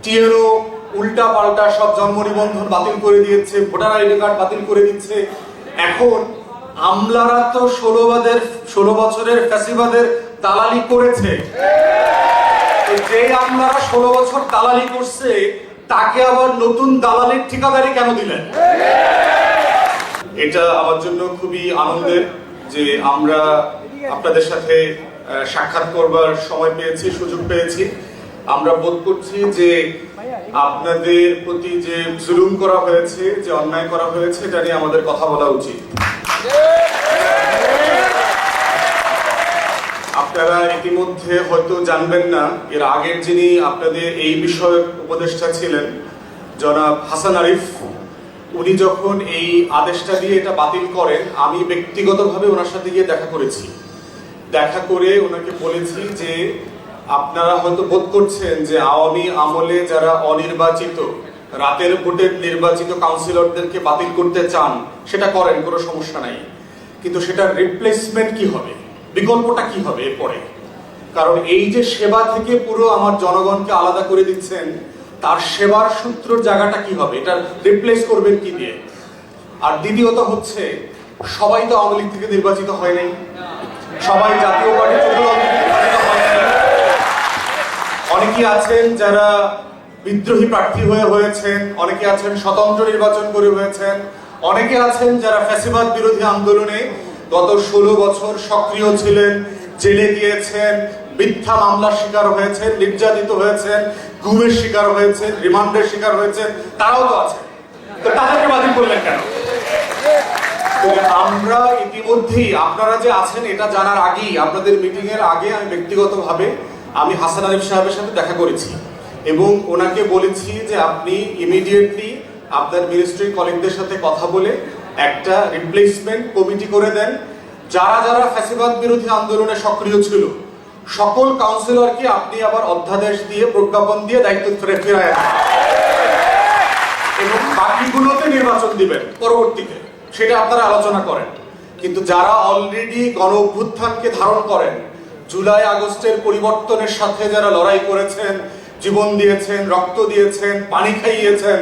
TNO উল্টা পাল্টা সব জন্ম নিবন্ধন বাতিল করে দিয়েছে, ভোটার আইডি কার্ড বাতিল করে দিচ্ছে। এখন আমলারা তো 16 বছরের ফ্যাসিবাদের দালালি করেছে। যে আমলারা 16 বছর দালালি করছে তাকে আবার নতুন দালালির ঠিকাদারি কেন দিলেন? এটা আমার জন্য খুবই আনন্দের যে আমরা আপনাদের সাথে সাক্ষাৎ করবার সময় পেয়েছি, সুযোগ পেয়েছি। আমরা বোধ করছি যে আপনাদের প্রতি যে জুলুম করা হয়েছে, যে অন্যায় করা হয়েছে, এটা নিয়ে আমাদের কথা বলা উচিত। আপনারা ইতিমধ্যে হয়তো জানবেন না, এর আগের যিনি আপনাদের এই বিষয়ক উপদেষ্টা ছিলেন জনাব হাসান আরিফ, উনি যখন এই আদেশটা দিয়ে এটা বাতিল করেন, আমি ব্যক্তিগতভাবে ওনার সাথে গিয়ে দেখা করেছি। দেখা করে ওনাকে বলেছি যে আপনারা হয়তো বোধ করছেন যে আওয়ামী আমলে যারা অনির্বাচিত রাতের ভোটে নির্বাচিত কাউন্সিলরদেরকে বাতিল করতে চান, সেটা করেন, কোনো সমস্যা নাই, কিন্তু সেটার রিপ্লেসমেন্ট কি হবে, বিকল্পটা কি হবে এরপরে? কারণ এই যে সেবা থেকে পুরো আমার জনগণকে আলাদা করে দিচ্ছেন, তার সেবার সূত্রর জায়গাটা কি হবে, এটা রিপ্লেস করবেন কি দিয়ে? আর দ্বিতীয়ত হচ্ছে, সবাই তো আওয়ামী লীগ থেকে নির্বাচিত হয় নাই, সবাই জাতীয় পার্টি থেকে নির্বাচিত হয় নাই। অনেকে আছেন যারা বিদ্রোহী প্রার্থী হয়েছেন, অনেকে আছেন স্বতন্ত্র নির্বাচন করে হয়েছেন, অনেকে আছেন যারা ফ্যাসিবাদ বিরোধী আন্দোলনে গত 16 বছর সক্রিয় ছিলেন, জেলে গিয়েছেন, মিথ্যা মামলার শিকার হয়েছেন, নির্যাতিত হয়েছেন, গুমের শিকার হয়েছেন, রিমান্ডের শিকার হয়েছেন, তারাও তো আছে। তো তাদেরকে বাতিল করলেন কেন? আমরা ইতিমধ্যেই, আপনারা যে আছেন এটা জানার আগেই, আপনাদের মিটিং এর আগে আমি ব্যক্তিগতভাবে আমি হাসান আরিফ সাহেবের সাথে দেখা করেছি এবং ওনাকে বলেছি যে আপনি ইমিডিয়েটলি আপনার মিনিস্ট্রি কলিগদের সাথে কথা বলে একটা রিপ্লেসমেন্ট কমিটি করে দেন। যারা যারা ফ্যাসিবাদ বিরোধী আন্দোলনে সক্রিয় ছিল সকল কাউন্সিলরকে আপনি আবার অধ্যাদেশ দিয়ে, প্রজ্ঞাপন দিয়ে দায়িত্ব ফেরায় এবং বাকিগুলোতে নির্বাচন দিবেন পরবর্তীতে, সেটা আপনারা আলোচনা করেন। কিন্তু যারা অলরেডি গণ অভ্যুত্থানকে ধারণ করেন, জুলাই আগস্টের পরিবর্তনের সাথে যারা লড়াই করেছেন, জীবন দিয়েছেন, রক্ত দিয়েছেন, পানি খাইয়েছেন,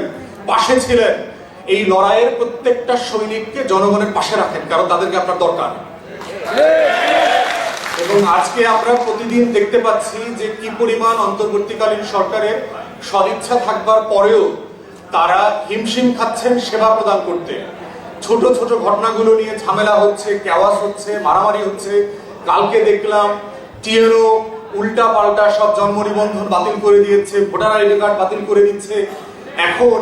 পাশে ছিলেন, এই লড়াইয়ের প্রত্যেকটা সৈনিককে জনগণের পাশে রাখেন, কারণ তাদেরকে আপনার দরকার। এবং আজকে আমরা প্রতিদিন দেখতে পাচ্ছি যে কি পরিমাণ অন্তর্বর্তীকালীন সরকারের সদিচ্ছা থাকবার পরেও তারা হিমশিম খাচ্ছেন সেবা প্রদান করতে। ছোট ছোট ঘটনাগুলো নিয়ে ঝামেলা হচ্ছে, কেওয়াস হচ্ছে, মারামারি হচ্ছে। কালকে দেখলাম টিএনও উল্টা পাল্টা সব জন্ম নিবন্ধন বাতিল করে দিয়েছে, ভোটার আইডি কার্ড বাতিল করে দিচ্ছে। এখন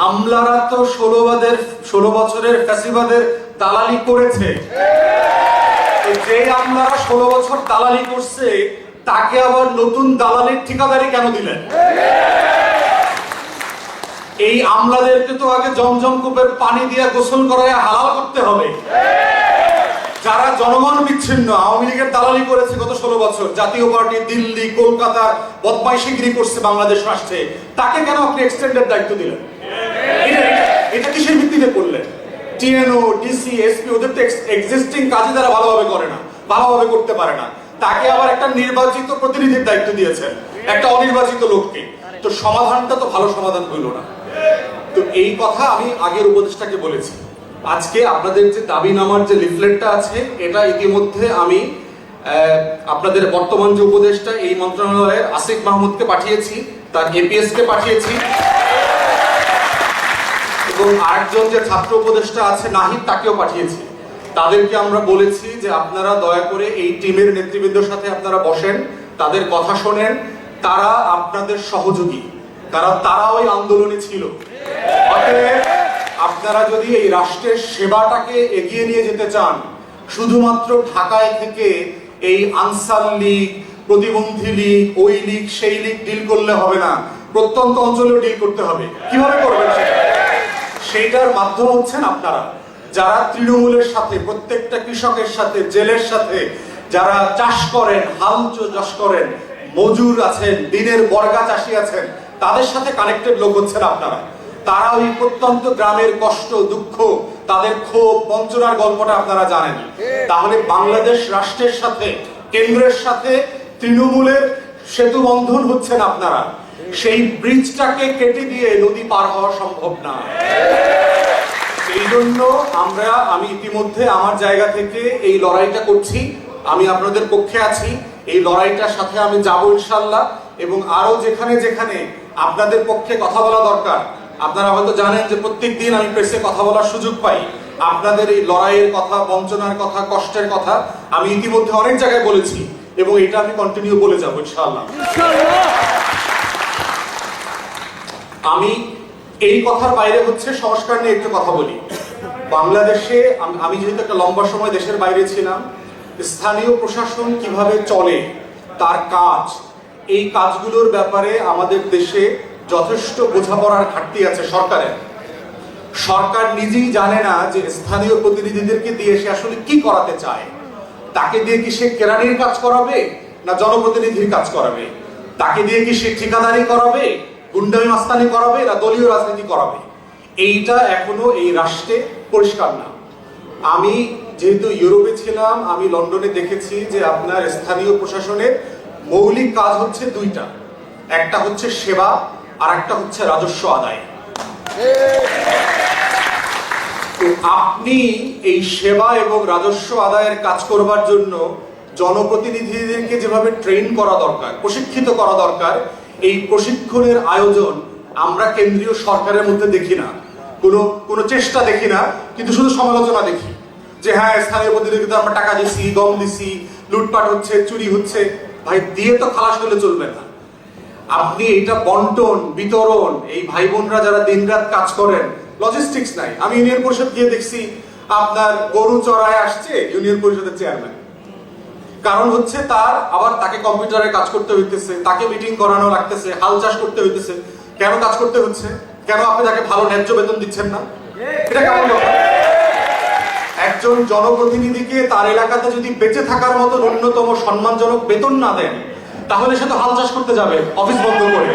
আমলারা তো 16 বছরের ফ্যাসিবাদের দালালি করেছে। যে আমলারা 16 বছর দালালি করছে তাকে আবার নতুন দালালির ঠিকাদারি কেন দিলেন? এই আমলাদেরকে তো আগে জমজম কূপের পানি দিয়ে গোসল করায় হালাল করতে হবে। যারা জনগণ বিচ্ছিন্ন আওয়ামী লীগের দালালি করেছে গত 16 বছর, জাতীয় পার্টি দিল্লি, কলকাতা বদমাইশিগিরি করছে বাংলাদেশ রাষ্ট্রে, তাকে কেন আপনি এক্সটেন্ডেড দায়িত্ব দিলেন? এটা কিসের ভিত্তিতে করলেন? টিএনও, ডিসি, এসপি, ওদের তো এক্সিস্টিং কাজই তারা ভালোভাবে করে না, ভালোভাবে করতে পারে না, তাকে আবার একটা নির্বাচিত প্রতিনিধির দায়িত্ব দিয়েছেন, একটা অনির্বাচিত লোককে। তো সমাধানটা তো ভালো সমাধান হইল না। তো এই কথা আমি আগের উপদেষ্টাকে বলেছি। আজকে আপনাদের যে দাবিনামার যে লিফলেটটা আছে, এটা ইতিমধ্যে আমি আপনাদের বর্তমান যে উপদেষ্টা এই মন্ত্রণালয়ের আসিফ মাহমুদকে পাঠিয়েছি, তার এপিএস কে পাঠিয়েছি, এবং আরেকজন যে ছাত্র উপদেষ্টা আছে নাহিদ, তাকেও পাঠিয়েছি। তাদেরকে আমরা বলেছি যে আপনারা দয়া করে এই টিমের নেতৃবৃন্দের সাথে আপনারা বসেন, তাদের কথা শোনেন, তারা আপনাদের সহযোগী, কারণ তারা ওই আন্দোলনে ছিল। অতএব আপনারা যদি এই রাষ্ট্রের সেবাটাকে এগিয়ে নিয়ে যেতে চান, শুধুমাত্র ঢাকায় থেকে এই আনসার লীগ, প্রতিবন্ধী লীগ, ওই লীগ সেই লীগ ডিল করলে হবে না, প্রত্যন্ত অঞ্চলেও ডিল করতে হবে। কিভাবে করবেন সেটা? সেইটার মাধ্যম হচ্ছেন আপনারা, যারা তৃণমূলের সাথে, প্রত্যেকটা কৃষকের সাথে, জেলের সাথে, যারা চাষ করেন, হাল চাষ করেন, মজুর আছেন, দিনের বর্গা চাষি আছেন, তাদের সাথে কানেক্টেড লোক হচ্ছেন আপনারা। তারা ওই প্রত্যন্ত গ্রামের কষ্ট, দুঃখ, তাদের ক্ষোভ, বঞ্চনার গল্পটা আপনারা জানেন। তাহলে বাংলাদেশ রাষ্ট্রের সাথে, কেন্দ্রের সাথে তৃণমূলের সেতু বন্ধন হচ্ছেন আপনারা। সেই ব্রিজটাকে কেটে দিয়ে নদী পার হওয়া সম্ভব না। এই জন্য আমি ইতিমধ্যে আমার জায়গা থেকে এই লড়াইটা করছি। আমি আপনাদের পক্ষে আছি, এই লড়াইটার সাথে আমি যাব ইনশাল্লাহ। এবং আরো যেখানে যেখানে আপনাদের পক্ষে কথা বলা দরকার, আপনারা হয়তো জানেন যে প্রত্যেক দিন আমি প্রেসে কথা বলার সুযোগ পাই। আপনাদের এই লড়াইয়ের কথা, বঞ্চনার কথা, কষ্টের কথা আমি ইতিমধ্যে অনেক জায়গায় বলেছি এবং এটা আমি কন্টিনিউ বলে যাব ইনশাআল্লাহ। আমি এই কথার বাইরে হচ্ছে সংস্কার নিয়ে একটু কথা বলি। বাংলাদেশে আমি যেহেতু একটা লম্বা সময় দেশের বাইরে ছিলাম, স্থানীয় প্রশাসন কিভাবে চলে, তার কাজ, এই কাজগুলোর ব্যাপারে আমাদের দেশে যথেষ্ট বোঝাপড়ার ঘাটতি আছে সরকারের। সরকার নিজেই জানে না যে স্থানীয় প্রতিনিধিদেরকে দিয়ে সে আসলে কি করাতে চায়। তাকে দিয়ে কি সে কেরানির কাজ করাবে না জনপ্রতিনিধির কাজ করাবে? তাকে দিয়ে কি সে ঠিকাদারি করাবে, গুন্ডামি মাস্তানি করাবে না দলীয় রাজনীতি করাবে? এইটা এখনো এই রাষ্ট্রে পরিষ্কার না। আমি যেহেতু ইউরোপে ছিলাম, আমি লন্ডনে দেখেছি যে আপনার স্থানীয় প্রশাসনের মৌলিক কাজ হচ্ছে দুইটা, একটা হচ্ছে সেবা আর একটা হচ্ছে রাজস্ব আদায়। তো আপনি এই সেবা এবং রাজস্ব আদায়ের কাজ করবার জন্য জনপ্রতিনিধিদেরকে যেভাবে ট্রেন করা দরকার, প্রশিক্ষিত করা দরকার, এই প্রশিক্ষণের আয়োজন আমরা কেন্দ্রীয় সরকারের মধ্যে দেখি না, কোনো চেষ্টা দেখি না, কিন্তু শুধু সমালোচনা দেখি যে হ্যাঁ স্থানীয় প্রতিনিধিকে আমরা টাকা দিচ্ছি, গম দিচ্ছি, লুটপাট হচ্ছে, চুরি হচ্ছে। ভাই, দিয়ে তো খালাস হলে চলবে না। আপনি এইটা বন্টন বিতরণ, এই ভাই বোনরা যারা দিনরাত কাজ করেন, লজিস্টিক্স নাই। আমি ইউনিয়ন পরিষদ গিয়ে দেখছি আপনার গরু চড়ায় আসছে ইউনিয়ন পরিষদের চেয়ারম্যান, কারণ হচ্ছে তাকে কম্পিউটারে কাজ করতে হইতেছে, তাকে মিটিং করানো লাগতেছে, হাল চাষ করতে হইতেছে। কেন কাজ করতে হচ্ছে? কেন আপনি তাকে ভালো ন্যায্য বেতন দিচ্ছেন না? এটা কেমন কথা? একজন জনপ্রতিনিধিকে তার এলাকাতে যদি বেঁচে থাকার মতো ন্যূনতম সম্মানজনক বেতন না দেন, তাহলে সে তো হাল চাষ করতে যাবে অফিস বন্ধ করে,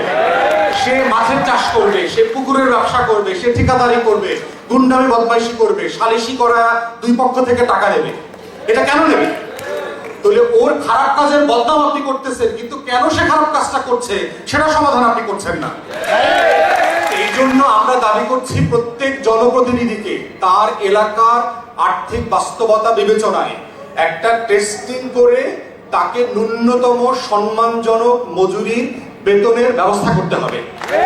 সে মাছের চাষ করবে, সে পুকুরের ব্যবসা করবে, সে ঠিকাদারি করবে, গুন্ডামি বদমাইশি করবে, সালিশি করা, দুই পক্ষ থেকে টাকা নেবে। এটা কেন নেবে? তাহলে ওর খারাপ কাজের বদনাম আপনি করতেছেন, কিন্তু কেন সে খারাপ কাজটা করছে সেটা সমাধান আপনি করছেন না। এই জন্য আমরা দাবি করছি প্রত্যেক জনপ্রতিনিধিকে তার এলাকার আর্থিক বাস্তবতা বিবেচনায় একটা টেস্টিং করে তাকে ন্যূনতম সম্মানজনক মজুরির বেতনের ব্যবস্থা করতে হবে।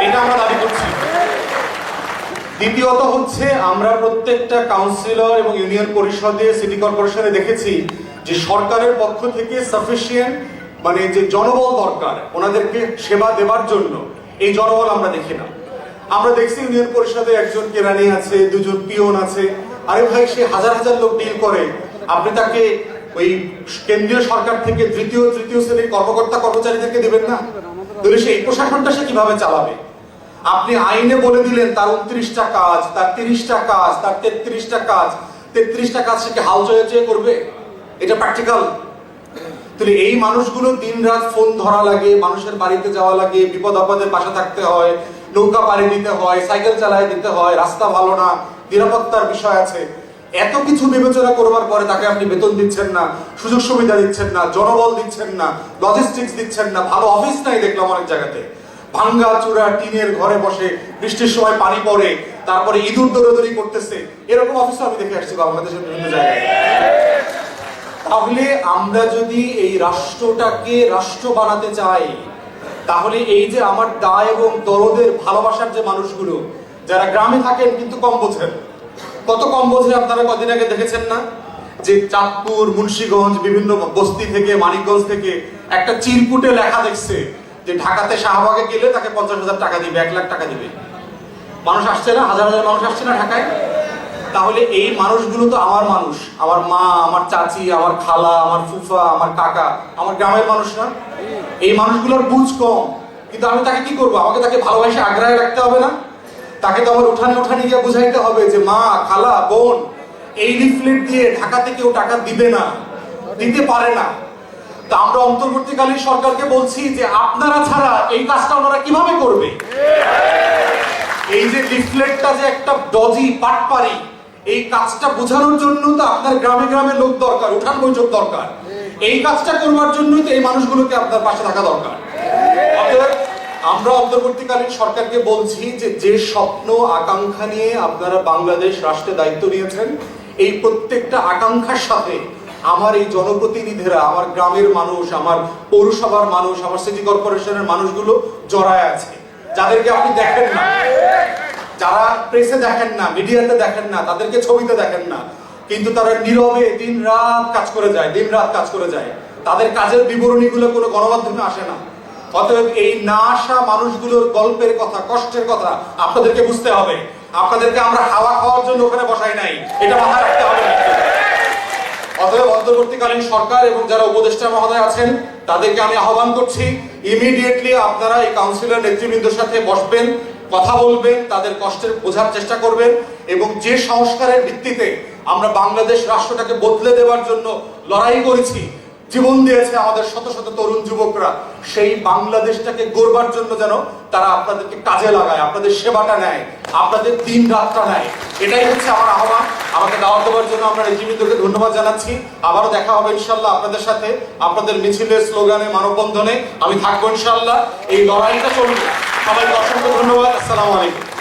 এটা আমরা দাবি করছি। দ্বিতীয়ত হচ্ছে, আমরা প্রত্যেকটা কাউন্সিলর এবং ইউনিয়ন পরিষদে, সিটি কর্পোরেশনে দেখেছি যে সরকারের পক্ষ থেকে সাফিসিয়েন্ট যে জনবল দরকার ওনাদেরকে সেবা দেবার জন্য, এই জনবল আমরা দেখি না। আমরা দেখছি ইউনিয়ন পরিষদে একজন কেরানি আছে, দুজন পিয়ন আছে। আরে ভাই, সে হাজার হাজার লোক ডিল করে, আপনি তাকে ওই কেন্দ্রীয় সরকার থেকে তৃতীয় শ্রেণীর কর্মকর্তা কর্মচারীদেরকে দেবেন না? তাহলে সেই প্রশাসনটা সে কিভাবে চালাবে? আপনি আইনে বলে দিলেন তার 29টা কাজ, তার 30টা কাজ, তার 33টা কাজ, 33টা কাজ সে কি হাল চয়ে করবে? এটা প্র্যাকটিক্যাল? তাহলে এই মানুষগুলো দিন রাত ফোন ধরা লাগে, মানুষের বাড়িতে যাওয়া লাগে, বিপদ আপদের পাশে থাকতে হয়, নৌকা পাড়ি দিতে হয়, সাইকেল চালায় দিতে হয়, রাস্তা ভালো না, নিরাপত্তার বিষয় আছে। এত কিছু বিবেচনা করবার পরে তাকে আপনি বেতন দিচ্ছেন না, সুযোগ সুবিধা দিচ্ছেন না, জনবল দিচ্ছেন না, লজিস্টিক্স দিচ্ছেন না, ভালো অফিস নাই দেখলাম অনেক জায়গাতে, ভাঙ্গা চূড়া টিনের ঘরে বসে বৃষ্টির সময় পানি পড়ে, তারপরে ইঁদুর দৌড়াদৌড়ি করতেছে। এরকম অফিস আমি দেখে আসছি বাংলাদেশের বিভিন্ন জায়গায়। তাহলে আমরা যদি এই রাষ্ট্রটাকে রাষ্ট্র বানাতে চাই, তাহলে এই যে আমার দায় এবং দরদের ভালোবাসার যে মানুষগুলো যারা গ্রামে থাকেন কিন্তু কম বোঝেন, কত কম বোঝে আপনারা কদিন আগে দেখেছেন না যে চাঁদপুর, মুন্সিগঞ্জ, বিভিন্ন বস্তি থেকে, মানিকগঞ্জ থেকে একটা চিরকুটে লেখা দেখছে যে ঢাকাতে শাহবাগে গেলে তাকে 50,000 টাকা দিবে, 1 লাখ টাকা দিবে। মানুষ আসছে না, হাজার হাজার মানুষ আসছে না ঢাকায়? তাহলে এই মানুষগুলো তো আমার মানুষ, আমার মা, আমার চাচি, আমার খালা, আমার ফুফা, আমার কাকা, আমার গ্রামের মানুষ না? এই মানুষগুলোর বুঝ কম, কিন্তু আমি তাকে কি করবো? আমাকে তাকে ভালোবাসে আগ্রায় রাখতে হবে না? তাকে তো আমার উঠানে গিয়ে বুঝাইতে হবে যে মা, খালা, বোন, এই লিফলেট দিয়ে ঢাকাতে কেউ টাকা দিবে না, দিতে পারে না। তা আমরা অন্তর্বর্তীকালীন সরকারকে বলছি যে আপনারা ছাড়া এই কাজটা ওনারা কিভাবে করবে? এই যে লিফলেটটা যে একটা ডজি পাটপারি, এই কাজটা বোঝানোর জন্য তো আপনার গ্রামে গ্রামে লোক দরকার, উঠান বৈঠক দরকার। এই কাজটা করবার জন্যই তো এই মানুষগুলোকে আপনার পাশে থাকা দরকার। আমরা অন্তর্বর্তীকালীন সরকারকে বলছি যে যে স্বপ্ন আকাঙ্ক্ষা নিয়ে আপনারা বাংলাদেশ রাষ্ট্রে দায়িত্ব নিয়েছেন, এই প্রত্যেকটা আকাঙ্ক্ষার সাথে আমার এই জনপ্রতিনিধিরা, আমার গ্রামের মানুষ, আমার পৌরসভার মানুষ, আমার সিটি কর্পোরেশনের মানুষগুলো জড়ায় আছে, যাদেরকে আপনি দেখেন না, যারা প্রেসে দেখেন না, মিডিয়াতে দেখেন না, তাদেরকে ছবিতে দেখেন না, কিন্তু তারা নীরবে দিন রাত কাজ করে যায়, দিন রাত কাজ করে যায়। তাদের কাজের বিবরণীগুলো কোনো গণমাধ্যমে আসে না। অতএব এই না আসা মানুষগুলোর গল্পের কথা, কষ্টের কথা আপনাদেরকে বুঝতে হবে। আপনাদেরকে আমরা হাওয়া খাওয়ার জন্য ওখানে বসাই নাই, এটা মাথায় রাখতে হবে। অতএব অন্তর্বর্তীকালীন সরকার এবং যারা উপদেষ্টা মহোদয় আছেন তাদেরকে আমি আহ্বান করছি, ইমিডিয়েটলি আপনারা এই কাউন্সিলর নেতৃবৃন্দের সাথে বসবেন, কথা বলবেন, তাদের কষ্টের বোঝার চেষ্টা করবেন, এবং যে সংস্কারের ভিত্তিতে আমরা বাংলাদেশ রাষ্ট্রটাকে বদলে দেওয়ার জন্য লড়াই করেছি, জীবন দিয়েছে আমাদের শত শত তরুণ যুবকরা, সেই বাংলাদেশটাকে গড়বার জন্য যেন তারা আপনাদেরকে কাজে লাগায়, আপনাদের সেবাটা নেয়, আপনাদের দিন রাতটা নেয়। এটাই হচ্ছে আমার আহ্বান। আমাকে দাওয়াত দেওয়ার জন্য আমরা নেতৃবৃন্দকে ধন্যবাদ জানাচ্ছি। আবারও দেখা হবে ইনশাল্লাহ আপনাদের সাথে, আপনাদের মিছিলে, স্লোগানে, মানববন্ধনে আমি থাকবো ইনশাল্লাহ। এই লড়াইটা চলবে। সবাইকে অসংখ্য ধন্যবাদ। আসসালামু আলাইকুম।